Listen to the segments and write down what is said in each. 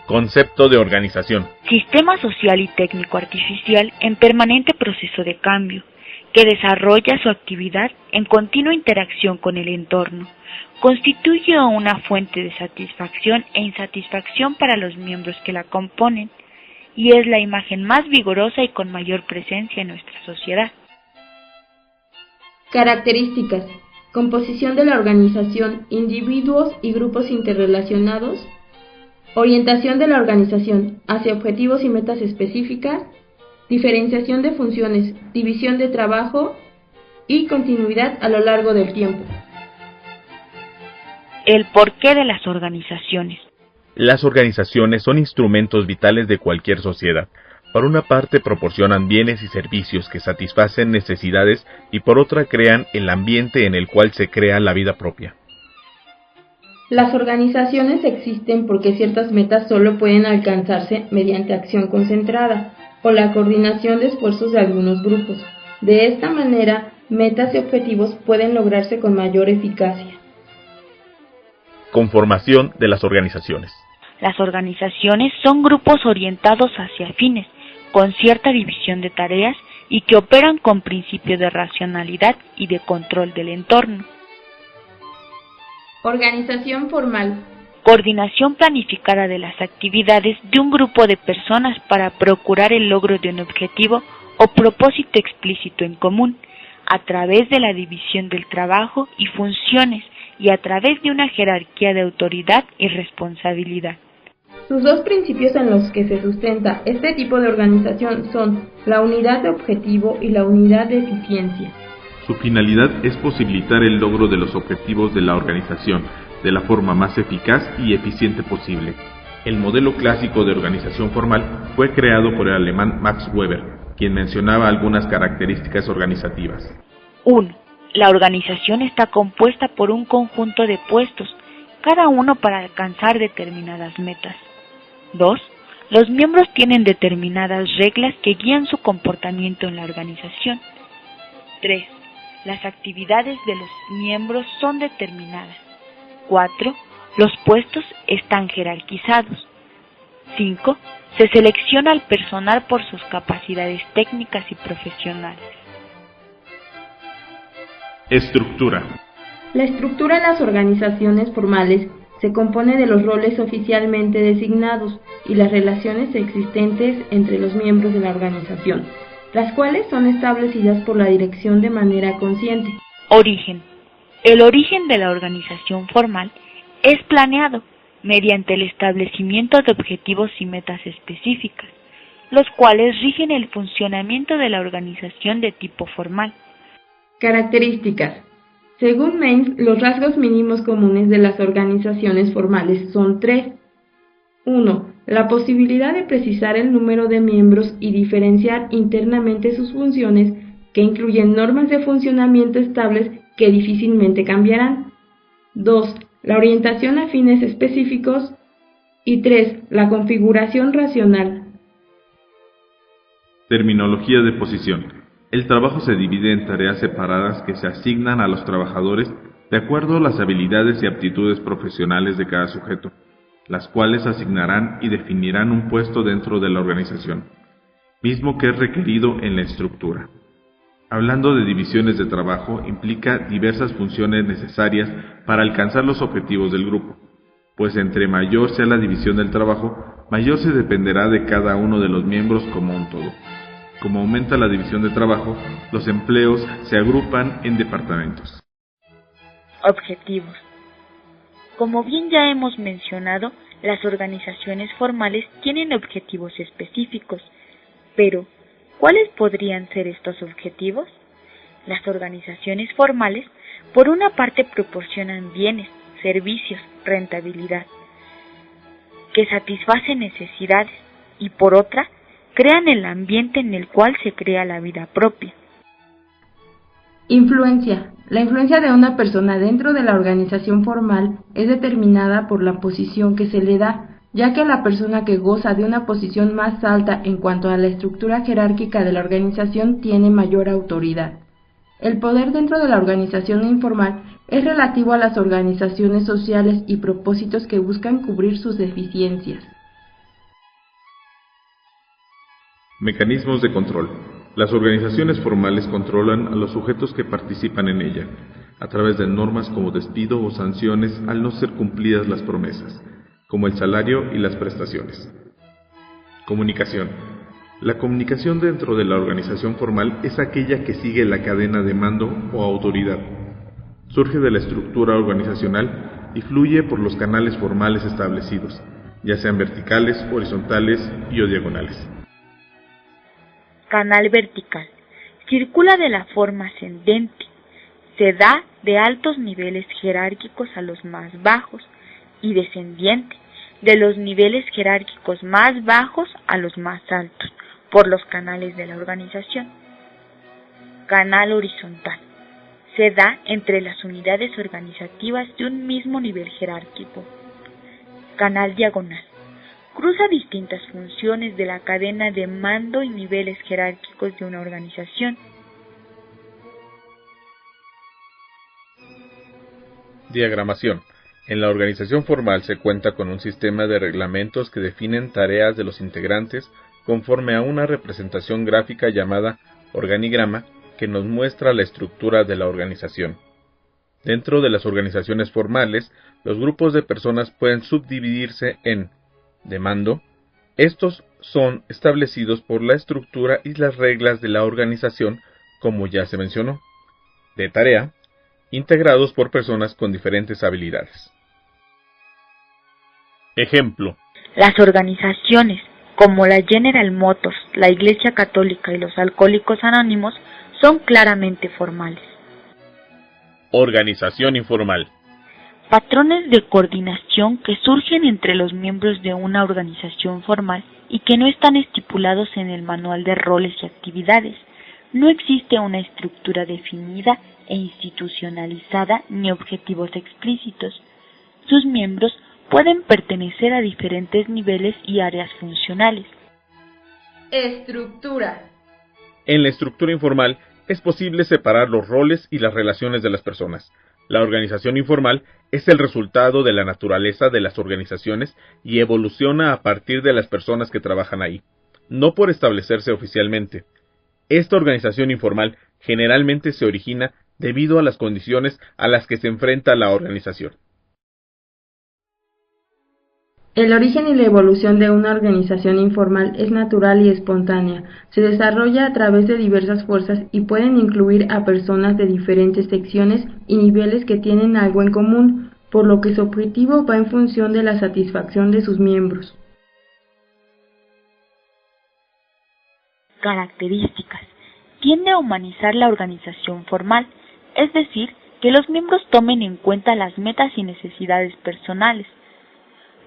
Concepto de organización. Sistema social y técnico artificial en permanente proceso de cambio, que desarrolla su actividad en continua interacción con el entorno. Constituye una fuente de satisfacción e insatisfacción para los miembros que la componen, y es la imagen más vigorosa y con mayor presencia en nuestra sociedad. Características. Composición de la organización, individuos y grupos interrelacionados. Orientación de la organización hacia objetivos y metas específicas. Diferenciación de funciones, división de trabajo y continuidad a lo largo del tiempo. El porqué de las organizaciones. Las organizaciones son instrumentos vitales de cualquier sociedad. Por una parte proporcionan bienes y servicios que satisfacen necesidades y por otra crean el ambiente en el cual se crea la vida propia. Las organizaciones existen porque ciertas metas solo pueden alcanzarse mediante acción concentrada o la coordinación de esfuerzos de algunos grupos. De esta manera, metas y objetivos pueden lograrse con mayor eficacia. Conformación de las organizaciones. Las organizaciones son grupos orientados hacia fines, con cierta división de tareas y que operan con principios de racionalidad y de control del entorno. Organización formal. Coordinación planificada de las actividades de un grupo de personas para procurar el logro de un objetivo o propósito explícito en común, a través de la división del trabajo y funciones y a través de una jerarquía de autoridad y responsabilidad. Sus dos principios en los que se sustenta este tipo de organización son la unidad de objetivo y la unidad de eficiencia. Su finalidad es posibilitar el logro de los objetivos de la organización de la forma más eficaz y eficiente posible. El modelo clásico de organización formal fue creado por el alemán Max Weber, quien mencionaba algunas características organizativas. 1. La organización está compuesta por un conjunto de puestos, cada uno para alcanzar determinadas metas. 2. Los miembros tienen determinadas reglas que guían su comportamiento en la organización. 3. Las actividades de los miembros son determinadas. 4. Los puestos están jerarquizados. 5. Se selecciona al personal por sus capacidades técnicas y profesionales. Estructura. La estructura en las organizaciones formales se compone de los roles oficialmente designados y las relaciones existentes entre los miembros de la organización, las cuales son establecidas por la dirección de manera consciente. Origen. El origen de la organización formal es planeado mediante el establecimiento de objetivos y metas específicas, los cuales rigen el funcionamiento de la organización de tipo formal. Características. Según Mainz, los rasgos mínimos comunes de las organizaciones formales son 3. 1. La posibilidad de precisar el número de miembros y diferenciar internamente sus funciones, que incluyen normas de funcionamiento estables que difícilmente cambiarán. 2. La orientación a fines específicos. Y 3. La configuración racional. Terminología de posición. El trabajo se divide en tareas separadas que se asignan a los trabajadores de acuerdo a las habilidades y aptitudes profesionales de cada sujeto, las cuales asignarán y definirán un puesto dentro de la organización, mismo que es requerido en la estructura. Hablando de divisiones de trabajo, implica diversas funciones necesarias para alcanzar los objetivos del grupo, pues entre mayor sea la división del trabajo, mayor se dependerá de cada uno de los miembros como un todo. Como aumenta la división de trabajo, los empleos se agrupan en departamentos. Objetivos. Como bien ya hemos mencionado, las organizaciones formales tienen objetivos específicos, pero ¿cuáles podrían ser estos objetivos? Las organizaciones formales, por una parte, proporcionan bienes, servicios, rentabilidad, que satisfacen necesidades, y por otra, crean el ambiente en el cual se crea la vida propia. Influencia. La influencia de una persona dentro de la organización formal es determinada por la posición que se le da, ya que la persona que goza de una posición más alta en cuanto a la estructura jerárquica de la organización tiene mayor autoridad. El poder dentro de la organización informal es relativo a las organizaciones sociales y propósitos que buscan cubrir sus deficiencias. Mecanismos de control. Las organizaciones formales controlan a los sujetos que participan en ella, a través de normas como despido o sanciones al no ser cumplidas las promesas, como el salario y las prestaciones. Comunicación. La comunicación dentro de la organización formal es aquella que sigue la cadena de mando o autoridad. Surge de la estructura organizacional y fluye por los canales formales establecidos, ya sean verticales, horizontales y o diagonales. Canal vertical. Circula de la forma ascendente. Se da de altos niveles jerárquicos a los más bajos y descendiente, de los niveles jerárquicos más bajos a los más altos, por los canales de la organización. Canal horizontal. Se da entre las unidades organizativas de un mismo nivel jerárquico. Canal diagonal. Cruza distintas funciones de la cadena de mando y niveles jerárquicos de una organización. Diagramación. En la organización formal se cuenta con un sistema de reglamentos que definen tareas de los integrantes conforme a una representación gráfica llamada organigrama que nos muestra la estructura de la organización. Dentro de las organizaciones formales, los grupos de personas pueden subdividirse en de mando. Estos son establecidos por la estructura y las reglas de la organización, como ya se mencionó. De tarea, integrados por personas con diferentes habilidades. Ejemplo. Las organizaciones, como la General Motors, la Iglesia Católica y los Alcohólicos Anónimos, son claramente formales. Organización informal. Patrones de coordinación que surgen entre los miembros de una organización formal y que no están estipulados en el manual de roles y actividades. No existe una estructura definida e institucionalizada ni objetivos explícitos. Sus miembros pueden pertenecer a diferentes niveles y áreas funcionales. Estructura. En la estructura informal es posible separar los roles y las relaciones de las personas. La organización informal es el resultado de la naturaleza de las organizaciones y evoluciona a partir de las personas que trabajan ahí, no por establecerse oficialmente. Esta organización informal generalmente se origina debido a las condiciones a las que se enfrenta la organización. El origen y la evolución de una organización informal es natural y espontánea. Se desarrolla a través de diversas fuerzas y pueden incluir a personas de diferentes secciones y niveles que tienen algo en común, por lo que su objetivo va en función de la satisfacción de sus miembros. Características. Tiende a humanizar la organización formal, es decir, que los miembros tomen en cuenta las metas y necesidades personales.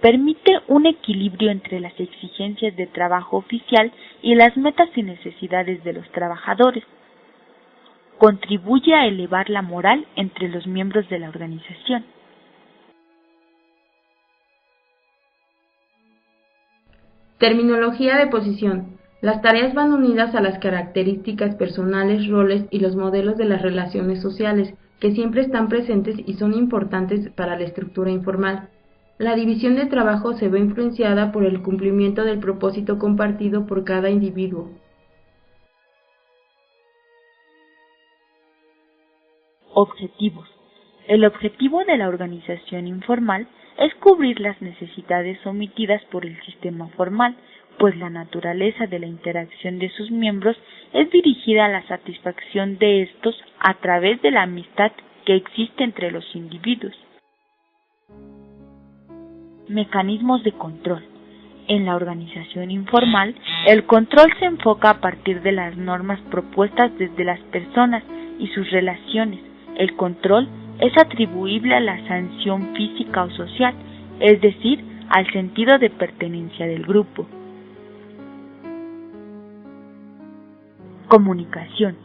Permite un equilibrio entre las exigencias de trabajo oficial y las metas y necesidades de los trabajadores. Contribuye a elevar la moral entre los miembros de la organización. Terminología de posición. Las tareas van unidas a las características personales, roles y los modelos de las relaciones sociales, que siempre están presentes y son importantes para la estructura informal. La división de trabajo se ve influenciada por el cumplimiento del propósito compartido por cada individuo. Objetivos. El objetivo de la organización informal es cubrir las necesidades omitidas por el sistema formal, pues la naturaleza de la interacción de sus miembros es dirigida a la satisfacción de estos a través de la amistad que existe entre los individuos. Mecanismos de control. En la organización informal, el control se enfoca a partir de las normas propuestas desde las personas y sus relaciones. El control es atribuible a la sanción física o social, es decir, al sentido de pertenencia del grupo. Comunicación.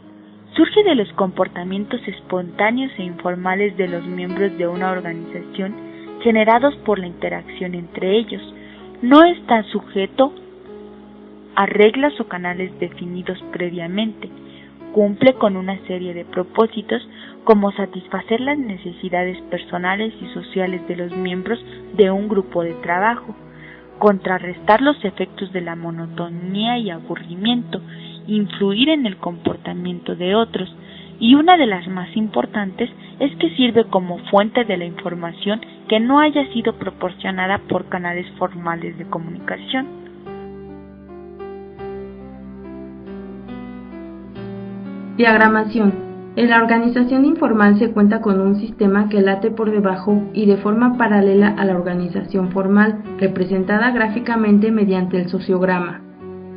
Surge de los comportamientos espontáneos e informales de los miembros de una organización generados por la interacción entre ellos. No está sujeto a reglas o canales definidos previamente. Cumple con una serie de propósitos como satisfacer las necesidades personales y sociales de los miembros de un grupo de trabajo, contrarrestar los efectos de la monotonía y aburrimiento, influir en el comportamiento de otros, y una de las más importantes es que sirve como fuente de la información que no haya sido proporcionada por canales formales de comunicación. Diagramación. En la organización informal se cuenta con un sistema que late por debajo y de forma paralela a la organización formal, representada gráficamente mediante el sociograma,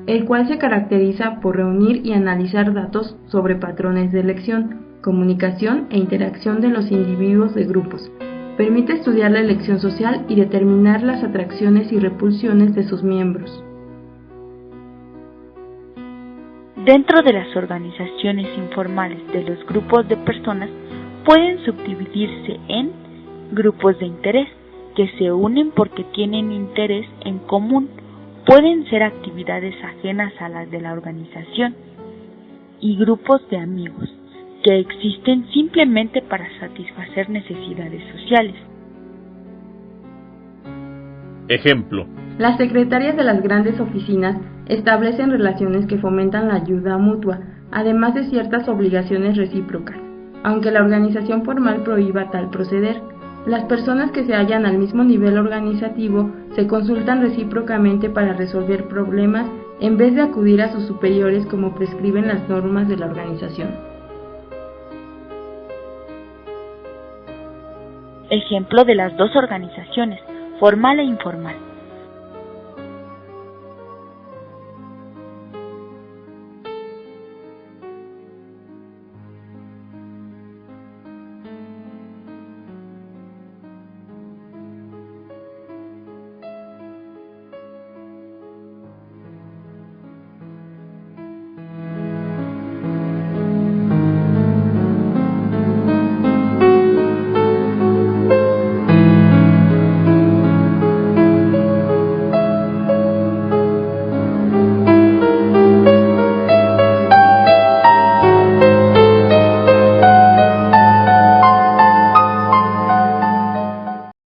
el cual se caracteriza por reunir y analizar datos sobre patrones de elección, comunicación e interacción de los individuos de grupos. Permite estudiar la elección social y determinar las atracciones y repulsiones de sus miembros. Dentro de las organizaciones informales de los grupos de personas pueden subdividirse en grupos de interés, que se unen porque tienen interés en común, pueden ser actividades ajenas a las de la organización, y grupos de amigos, que existen simplemente para satisfacer necesidades sociales. Ejemplo. Las secretarias de las grandes oficinas establecen relaciones que fomentan la ayuda mutua, además de ciertas obligaciones recíprocas. Aunque la organización formal prohíba tal proceder, las personas que se hallan al mismo nivel organizativo se consultan recíprocamente para resolver problemas en vez de acudir a sus superiores como prescriben las normas de la organización. Ejemplo de las dos organizaciones, formal e informal.